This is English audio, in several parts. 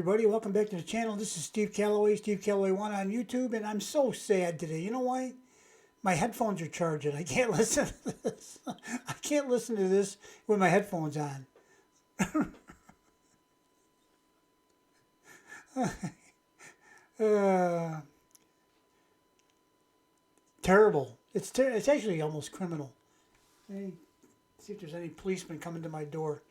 everybody. Welcome back to the channel. This is Steve Callaway, Steve Callaway 1 on YouTube, and I'm so sad today. You know why? My headphones are charging. I can't listen to this. I can't listen to this with my headphones on. Terrible. It's actually almost criminal. Hey, see if there's any policemen coming to my door.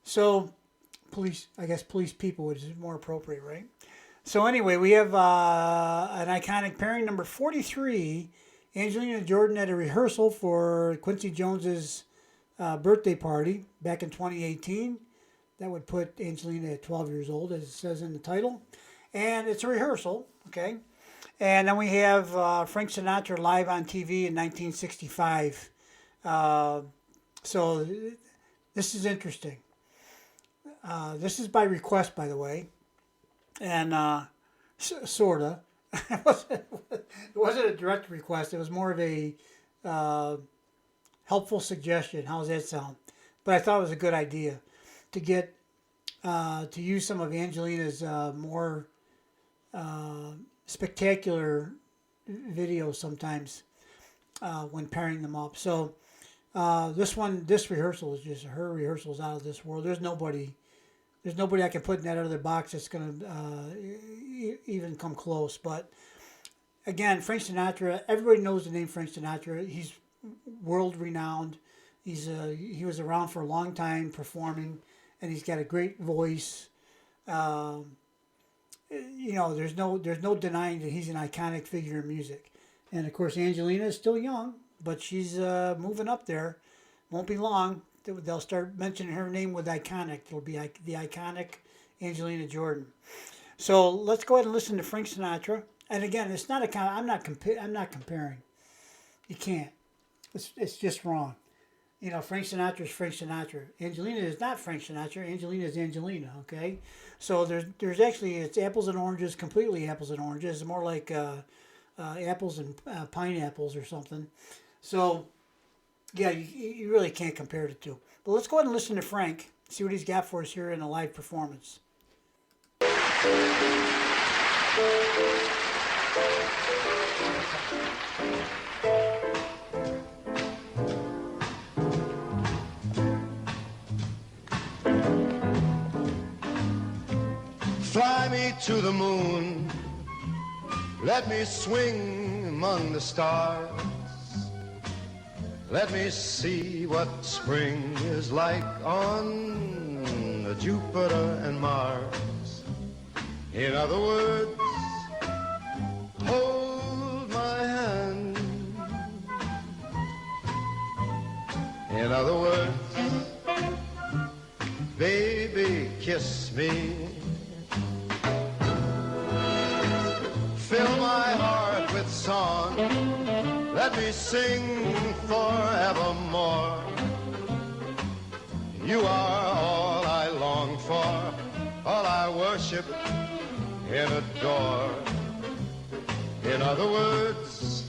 So, I guess police people, which is more appropriate, right? So anyway, we have an iconic pairing, number 43, Angelina Jordan at a rehearsal for Quincy Jones's birthday party back in 2018. That would put Angelina at 12 years old, as it says in the title. And it's a rehearsal, okay? And then we have Frank Sinatra live on TV in 1965. So this is interesting. This is by request, by the way, and sorta. It wasn't a direct request. It was more of a helpful suggestion. How's that sound? But I thought it was a good idea to get to use some of Angelina's more spectacular videos sometimes when pairing them up. So this rehearsal is just, her rehearsal is out of this world. There's nobody I can put in that other box that's going to even come close. But again, Frank Sinatra, everybody knows the name Frank Sinatra. He's world renowned. He was around for a long time performing, and he's got a great voice. You know, there's no denying that he's an iconic figure in music. And of course, Angelina is still young, but she's moving up there. Won't be long. They'll start mentioning her name with iconic. It'll be the iconic Angelina Jordan. So let's go ahead and listen to Frank Sinatra. And again, it's not a. I'm not comparing. You can't. It's just wrong. You know, Frank Sinatra is Frank Sinatra. Angelina is not Frank Sinatra. Angelina is Angelina. Okay. So there's actually, it's apples and oranges, completely apples and oranges. It's more like apples and pineapples or something. So yeah, you really can't compare the two. But let's go ahead and listen to Frank, see what he's got for us here in a live performance. Fly me to the moon, let me swing among the stars. Let me see what spring is like on Jupiter and Mars. In other words, hold my hand. In other words, baby, kiss me. Fill my heart with song. Let me sing forevermore. You are all I long for, all I worship and adore. In other words,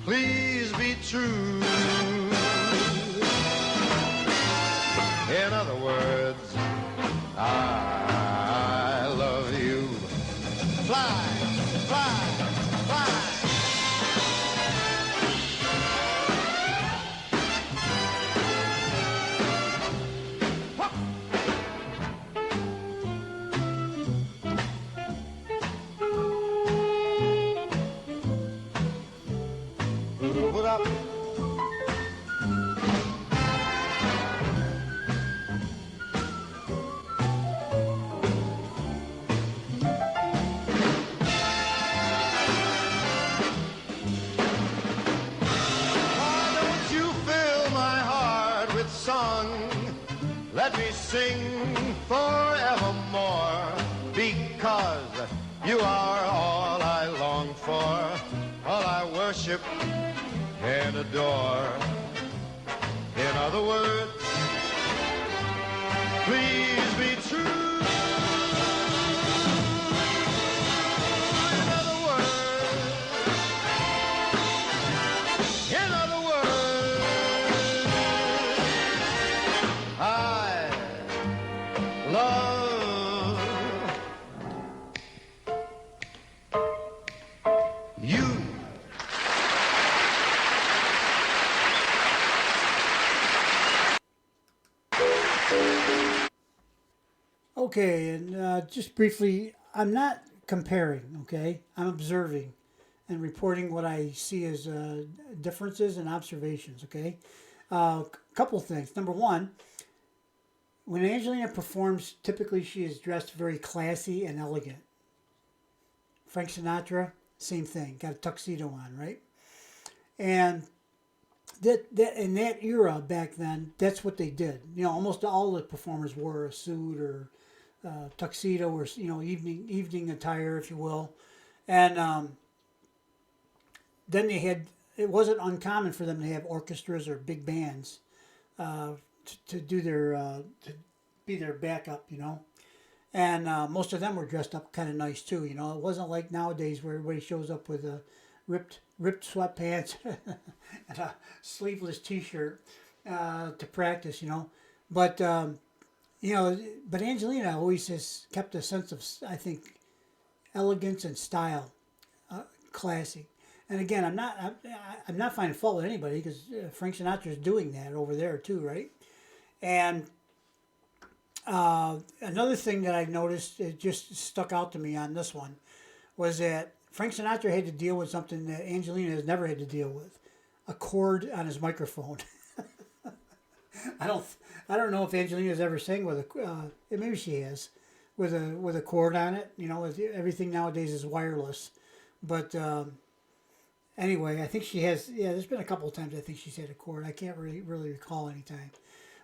please be true. In other words, I love you. Fly, fly, fly. What up? Let me sing forevermore, because you are all I long for, all I worship and adore. In other words, please be true. In other words, I love Okay, and just briefly, I'm not comparing, okay? I'm observing and reporting what I see as differences and observations, okay? Couple of things. Number one, when Angelina performs, typically she is dressed very classy and elegant. Frank Sinatra, same thing, got a tuxedo on, right? And that in that era back then, that's what they did. You know, almost all the performers wore a suit or tuxedo or evening attire, if you will. And then they had it wasn't uncommon for them to have orchestras or big bands to do their to be their backup, And most of them were dressed up kind of nice too. It wasn't like nowadays where everybody shows up with a ripped sweatpants and a sleeveless T-shirt to practice. But but Angelina always has kept a sense of, I think, elegance and style, classy. And again, I'm not finding fault with anybody because Frank Sinatra is doing that over there too, right? And another thing that I noticed, it just stuck out to me on this one, was that Frank Sinatra had to deal with something that Angelina has never had to deal with: a cord on his microphone. I don't I don't know if Angelina's ever sang with a maybe she has with a cord on it. Everything nowadays is wireless, but anyway, I think she has. Yeah, there's been a couple of times I think she's had a cord. I can't really recall any time,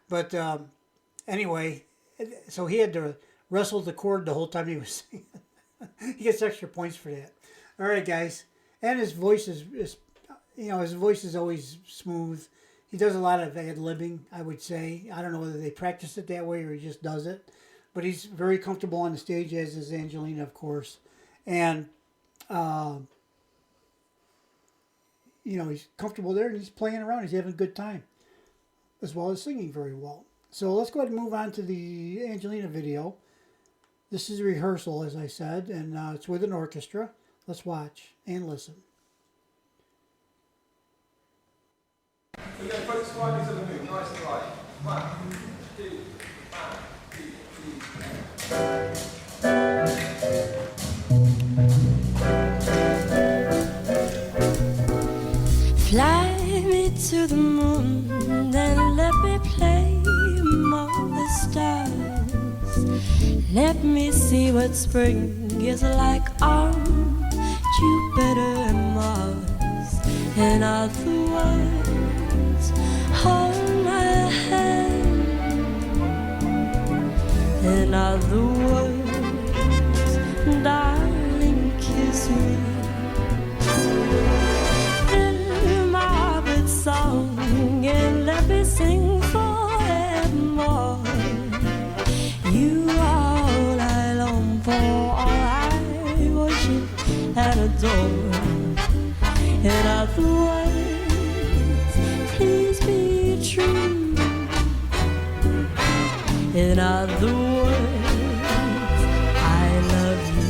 but anyway, so he had to wrestle the cord the whole time he was singing. He gets extra points for that. All right, guys, and his voice is his voice is always smooth. He does a lot of ad-libbing, I would say. I don't know whether they practice it that way or he just does it. But he's very comfortable on the stage, as is Angelina, of course. And, he's comfortable there and he's playing around. He's having a good time, as well as singing very well. So let's go ahead and move on to the Angelina video. This is Rehearsal, as I said, and it's with an orchestra. Let's watch and listen. We're going to put slightly to the moon, nice and light. 1, 2, 1, 2, 3. Fly me to the moon, then let me play among the stars. Let me see what spring is like on Jupiter and Mars. In other words, hold my hand. In other words, darling, kiss me. Fill my heart with song and let me sing forevermore. You are all I long for, all I worship and adore. In other words, please be true. In other words, I love you.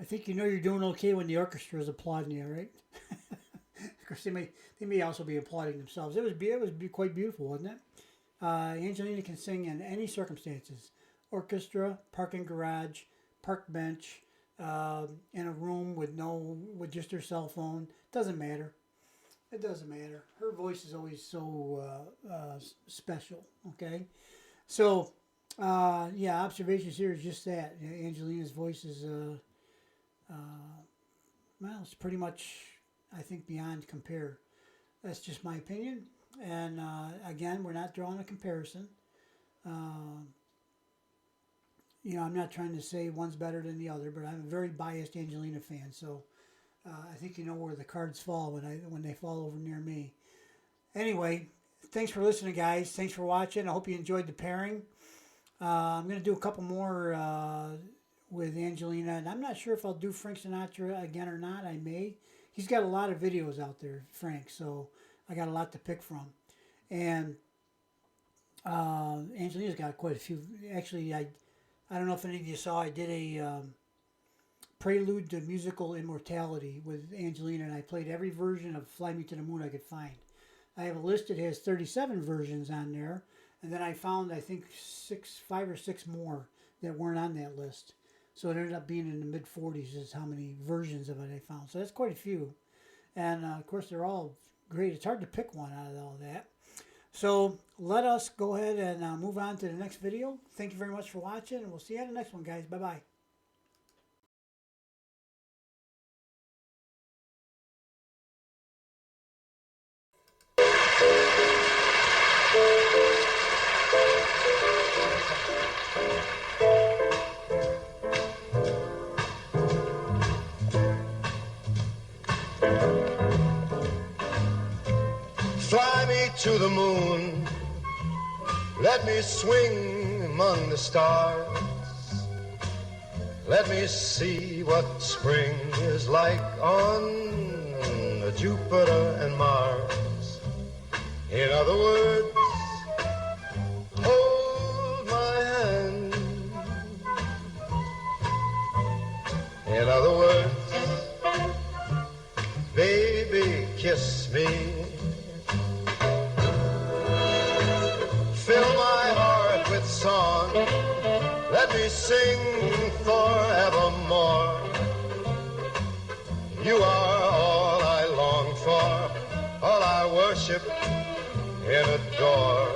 I think you're doing okay when the orchestra is applauding you, right? Of course, they may also be applauding themselves. It was quite beautiful, wasn't it? Angelina can sing in any circumstances: orchestra, parking garage, park bench, in a room with just her cell phone. Doesn't matter. It doesn't matter. Her voice is always so special. Okay, so yeah, observations here is just that. Angelina's voice is well, it's pretty much, I think, beyond compare. That's just my opinion. And again, we're not drawing a comparison. I'm not trying to say one's better than the other, but I'm a very biased Angelina fan. So I think you know where the cards fall when they fall over near me. Anyway, thanks for listening, guys. Thanks for watching. I hope you enjoyed the pairing. I'm going to do a couple more with Angelina, and I'm not sure if I'll do Frank Sinatra again or not. I may. He's got a lot of videos out there, Frank, so I got a lot to pick from. And Angelina's got quite a few. Actually, I don't know if any of you saw, I did a prelude to musical immortality with Angelina, and I played every version of Fly Me to the Moon I could find. I have a list that has 37 versions on there, and then I found, I think, 5 or 6 more that weren't on that list. So it ended up being in the mid-40s is how many versions of it I found. So that's quite a few. And, of course, they're all great. It's hard to pick one out of all that. So let us go ahead and move on to the next video. Thank you very much for watching, and we'll see you on the next one, guys. Bye-bye. Fly me to the moon, let me swing among the stars. Let me see what spring is like on Jupiter and Mars. In other words, hold my hand. In other words, baby, kiss me. Fill my heart with song, let me sing forevermore. You are all I long for, all I worship and adore.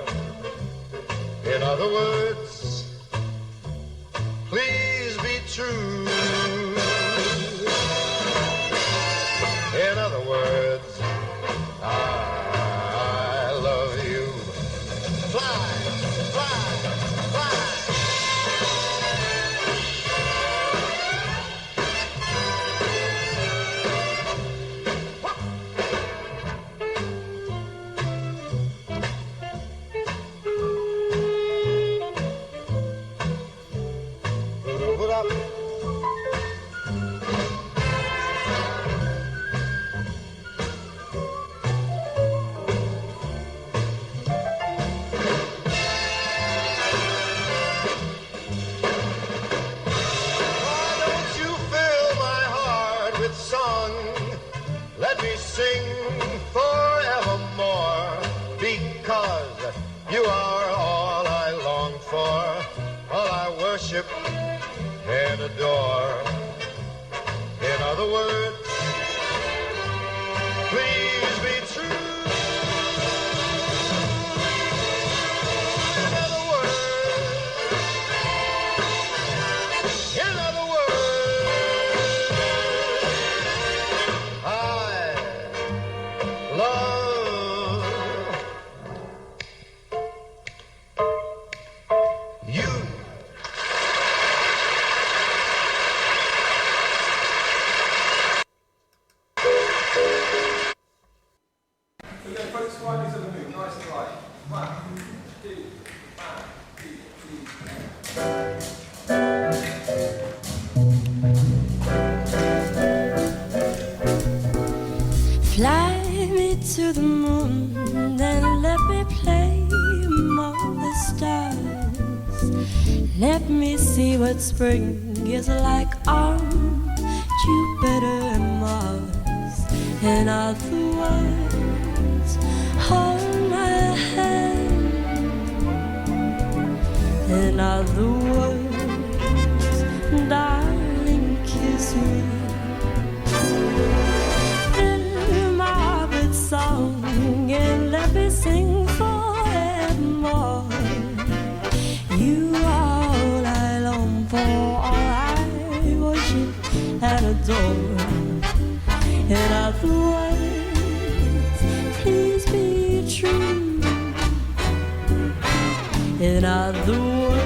In other words, please be true. In other words, I love you. Fly, fly, fly. Put up. Let me sing forevermore, because you are all I long for, all I worship and adore. In other words, please be true. In other words, I love you. We're going to put Swinies of the Moon, nice and light. 1, 2, 1, 2, 3. Fly me to the moon, then let me play among the stars. Let me see what spring is like on Jupiter and Mars. In other words, hold my hand. In other words, darling, kiss me. Fill my heart with song and let me sing forevermore. You are all I long for, all I worship and adore. In other words, please be true. In other words,